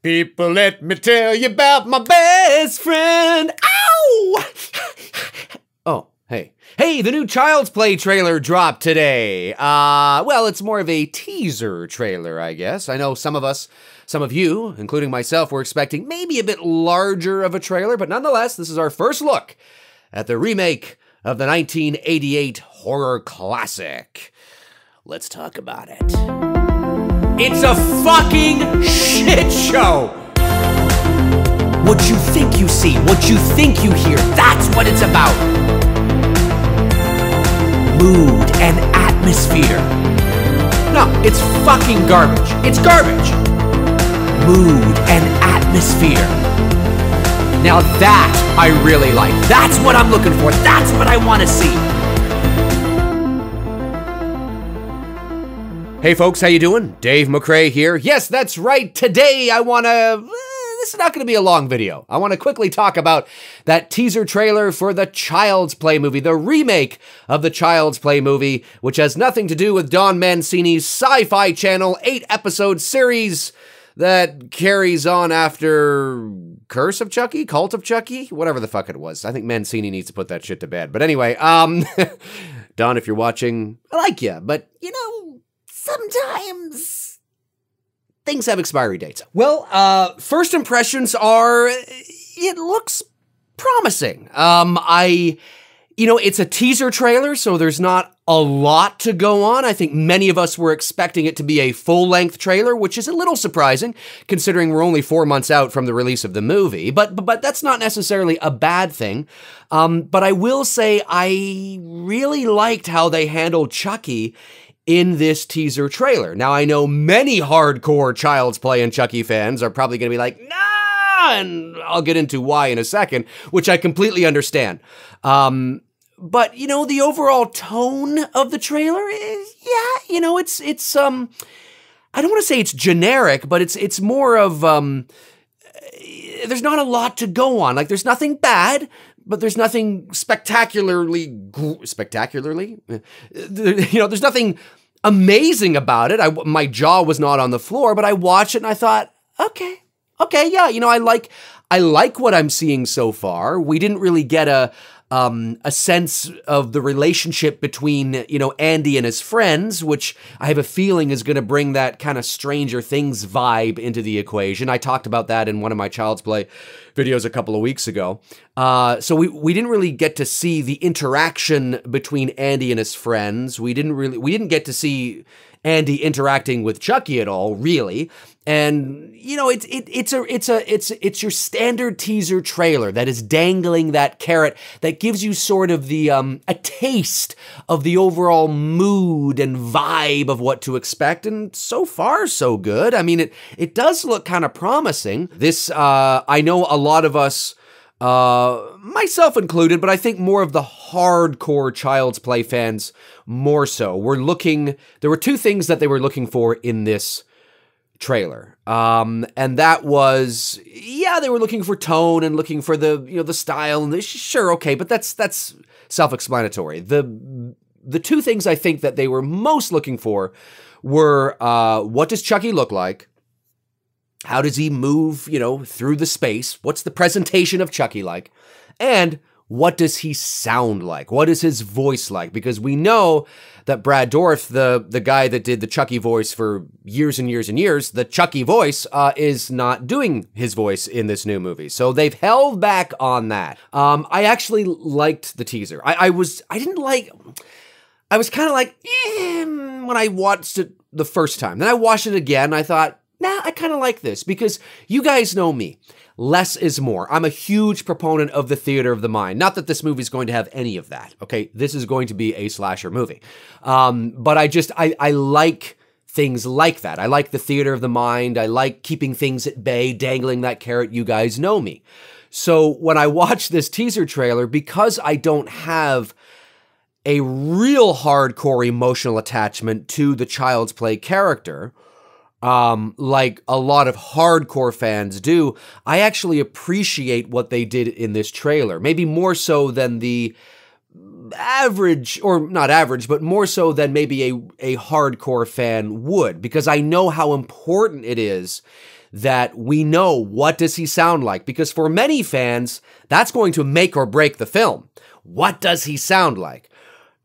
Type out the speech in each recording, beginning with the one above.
People, let me tell you about my best friend. Ow! Oh, hey. Hey, the new Child's Play trailer dropped today. Well, it's more of a teaser trailer, I guess. I know some of you, including myself, were expecting maybe a bit larger of a trailer, but nonetheless, this is our first look at the remake of the 1988 horror classic. Let's talk about it. It's a fucking shit show! What you think you see, what you think you hear, that's what it's about. Mood and atmosphere. No, it's fucking garbage. It's garbage. Mood and atmosphere. Now that I really like. That's what I'm looking for. That's what I want to see. Hey folks, how you doing? Dave McRae here. Yes, that's right. Today I want to... This is not going to be a long video. I want to quickly talk about that teaser trailer for the Child's Play movie, the remake of the Child's Play movie, which has nothing to do with Don Mancini's Sci-Fi Channel 8-episode series that carries on after Curse of Chucky? Cult of Chucky? Whatever the fuck it was. I think Mancini needs to put that shit to bed. But anyway, Don, if you're watching, I like you, but you know, sometimes things have expiry dates. Well, first impressions are, it looks promising. You know, it's a teaser trailer, so there's not a lot to go on. I think many of us were expecting it to be a full-length trailer, which is a little surprising, considering we're only 4 months out from the release of the movie. But that's not necessarily a bad thing. But I will say I really liked how they handled Chucky in this teaser trailer. Now, I know many hardcore Child's Play and Chucky fans are probably going to be like, nah, and I'll get into why in a second, which I completely understand. But, you know, the overall tone of the trailer is, yeah, you know, it's I don't want to say it's generic, but it's more of, there's not a lot to go on. Like, there's nothing bad, but there's nothing spectacularly, you know, there's nothing amazing about it. My jaw was not on the floor, but I watched it and I thought, okay, yeah, you know, I like what I'm seeing so far. We didn't really get a sense of the relationship between, you know, Andy and his friends, which I have a feeling is going to bring that kind of Stranger Things vibe into the equation. I talked about that in one of my Child's Play videos a couple of weeks ago. So we didn't really get to see the interaction between Andy and his friends. We didn't get to see Andy interacting with Chucky at all, really. And you know, it's your standard teaser trailer that is dangling that carrot that gives you sort of the a taste of the overall mood and vibe of what to expect. And so far, so good. I mean, it does look kind of promising. This I know a lot of us, myself included, but I think more of the hardcore Child's Play fans more so. There were two things that they were looking for in this trailer. And that was, yeah, they were looking for tone and looking for the, you know, the style and sure, okay, but that's self-explanatory. The two things I think that they were most looking for were, what does Chucky look like? How does he move, you know, through the space? What's the presentation of Chucky like? And what does he sound like? What is his voice like? Because we know that Brad Dourif, the guy that did the Chucky voice for years and years and years, the Chucky voice is not doing his voice in this new movie. So they've held back on that. I actually liked the teaser. I was kind of like, when I watched it the first time. Then I watched it again. I thought, nah, I kind of like this because you guys know me. Less is more. I'm a huge proponent of the theater of the mind. Not that this movie is going to have any of that, okay? This is going to be a slasher movie. But I like things like that. I like the theater of the mind. I like keeping things at bay, dangling that carrot. You guys know me. So when I watch this teaser trailer, because I don't have a real hardcore emotional attachment to the Child's Play character, like a lot of hardcore fans do, I actually appreciate what they did in this trailer. Maybe more so than the average, or not average, but more so than maybe a hardcore fan would, because I know how important it is that we know what does he sound like, because for many fans, that's going to make or break the film. What does he sound like?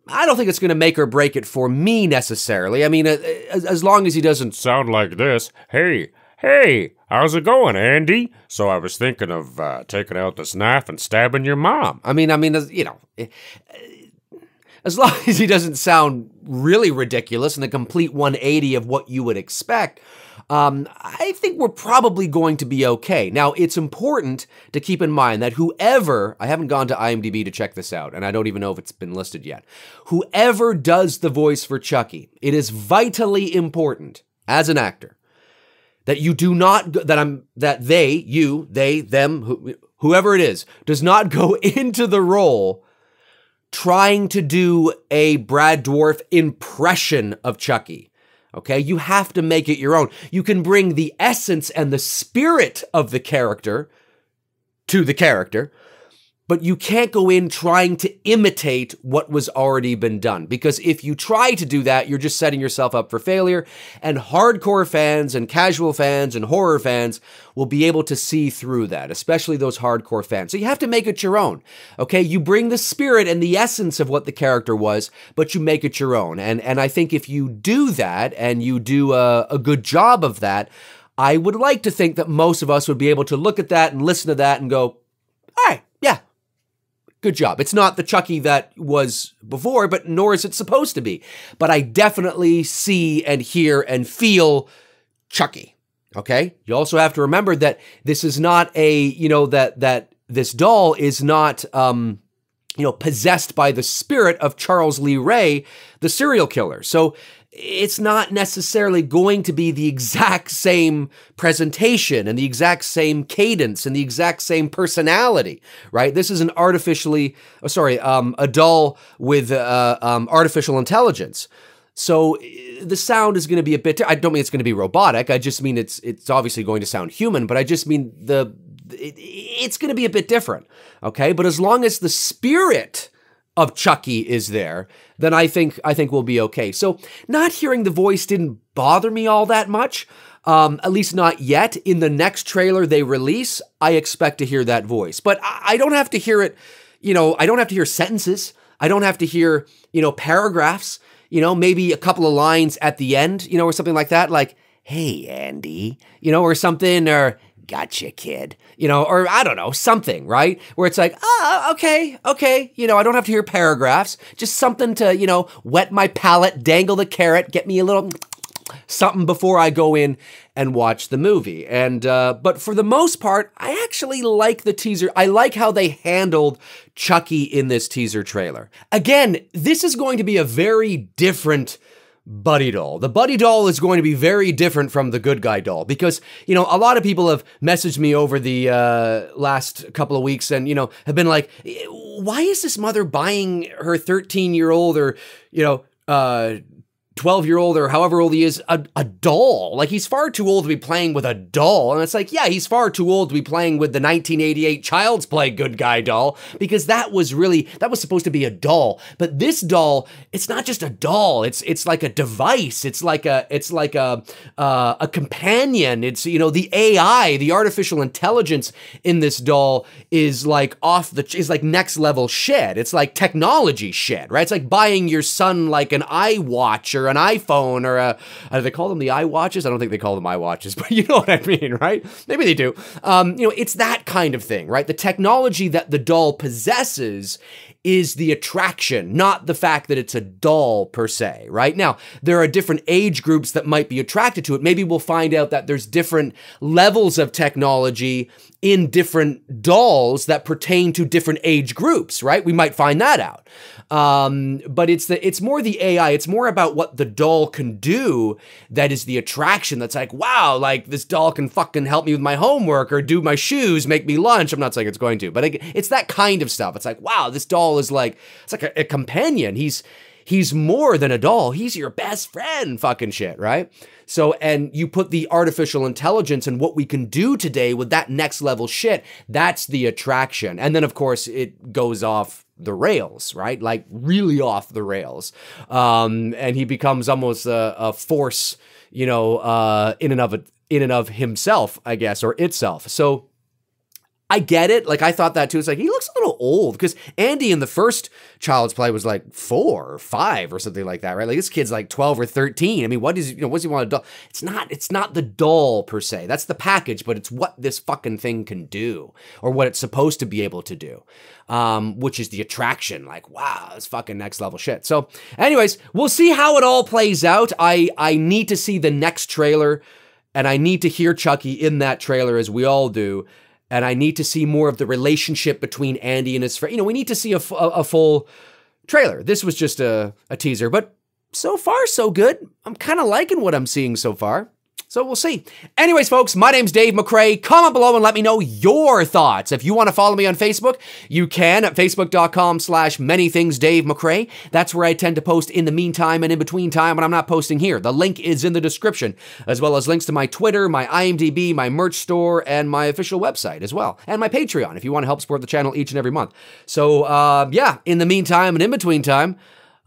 I don't think it's going to make or break it for me necessarily. I mean, as long as he doesn't sound like this. Hey, how's it going, Andy? So I was thinking of taking out this knife and stabbing your mom. I mean, you know, as long as he doesn't sound really ridiculous and a complete 180 of what you would expect, I think we're probably going to be okay. Now, it's important to keep in mind that whoever, I haven't gone to IMDb to check this out, and I don't even know if it's been listed yet, whoever does the voice for Chucky, it is vitally important as an actor that you do not, that they, you, they, them, whoever it is, does not go into the role trying to do a Brad Dourif impression of Chucky. Okay, you have to make it your own. You can bring the essence and the spirit of the character to the character, but you can't go in trying to imitate what was already been done. Because if you try to do that, you're just setting yourself up for failure, and hardcore fans and casual fans and horror fans will be able to see through that, especially those hardcore fans. So you have to make it your own, okay? You bring the spirit and the essence of what the character was, but you make it your own. And I think if you do that, and you do a good job of that, I would like to think that most of us would be able to look at that and listen to that and go, all right, yeah, good job. It's not the Chucky that was before, but nor is it supposed to be. But I definitely see and hear and feel Chucky, okay? You also have to remember that this is not a, you know, that this doll is not, you know, possessed by the spirit of Charles Lee Ray, the serial killer. So it's not necessarily going to be the exact same presentation and the exact same cadence and the exact same personality, right? This is an a doll with artificial intelligence. So the sound is going to be a bit, I don't mean it's going to be robotic. I just mean it's obviously going to sound human, but I just mean it's going to be a bit different, okay? But as long as the spirit of Chucky is there, then I think we'll be okay. So not hearing the voice didn't bother me all that much, at least not yet. In the next trailer they release, I expect to hear that voice. But I don't have to hear it, you know, I don't have to hear sentences. I don't have to hear, you know, paragraphs, you know, maybe a couple of lines at the end, you know, or something like that, like, hey, Andy, you know, or something, or gotcha, kid, you know, or I don't know, something, right? Where it's like, okay, you know, I don't have to hear paragraphs, just something to, you know, wet my palate, dangle the carrot, get me a little something before I go in and watch the movie. And, but for the most part, I actually like the teaser. I like how they handled Chucky in this teaser trailer. Again, this is going to be a very different Buddy doll. The Buddy doll is going to be very different from the Good Guy doll because, you know, a lot of people have messaged me over the last couple of weeks and, you know, have been like, why is this mother buying her 13-year-old or, you know, 12-year-old or however old he is, a doll? Like, he's far too old to be playing with a doll. And it's like, yeah, he's far too old to be playing with the 1988 Child's Play Good Guy doll, because that was supposed to be a doll. But this doll, it's not just a doll. It's like a device. It's like a companion. It's, you know, the AI, the artificial intelligence in this doll is like is like next level shit. It's like technology shit, right? It's like buying your son like an iWatch or an iPhone or do they call them the iWatches? I don't think they call them iWatches, but you know what I mean, right? Maybe they do. You know, it's that kind of thing, right? The technology that the doll possesses is the attraction, not the fact that it's a doll per se, right? Now, there are different age groups that might be attracted to it. Maybe we'll find out that there's different levels of technology in different dolls that pertain to different age groups, right? We might find that out. But it's more the AI, it's more about what the doll can do that is the attraction. That's like, wow, like this doll can fucking help me with my homework or do my shoes, make me lunch. I'm not saying it's going to, but it's that kind of stuff. It's like, wow, this doll is like, it's like a companion. He's more than a doll. He's your best friend fucking shit, right? So, and you put the artificial intelligence and what we can do today with that next level shit, that's the attraction. And then, of course, it goes off the rails, right? Like really off the rails. And he becomes almost a force, you know, in and of it, in and of himself, I guess, or itself. So I get it. Like, I thought that too. It's like, he looks a little old, because Andy in the first Child's Play was like 4 or 5 or something like that, right? Like, this kid's like 12 or 13. I mean, what does he want to do? It's not the doll per se. That's the package, but it's what this fucking thing can do, or what it's supposed to be able to do, which is the attraction. Like, wow, it's fucking next level shit. So anyways, we'll see how it all plays out. I need to see the next trailer, and I need to hear Chucky in that trailer, as we all do. And I need to see more of the relationship between Andy and his friend. You know, we need to see a full trailer. This was just a teaser, but so far, so good. I'm kind of liking what I'm seeing so far. So we'll see. Anyways, folks, my name's Dave McRae. Comment below and let me know your thoughts. If you want to follow me on Facebook, you can at facebook.com/manythingsdavemcrae. That's where I tend to post in the meantime and in between time when I'm not posting here. The link is in the description, as well as links to my Twitter, my IMDb, my merch store, and my official website as well. And my Patreon if you want to help support the channel each and every month. So, yeah, in the meantime and in between time,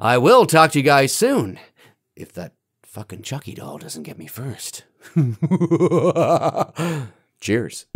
I will talk to you guys soon. If that fucking Chucky doll doesn't get me first. Cheers.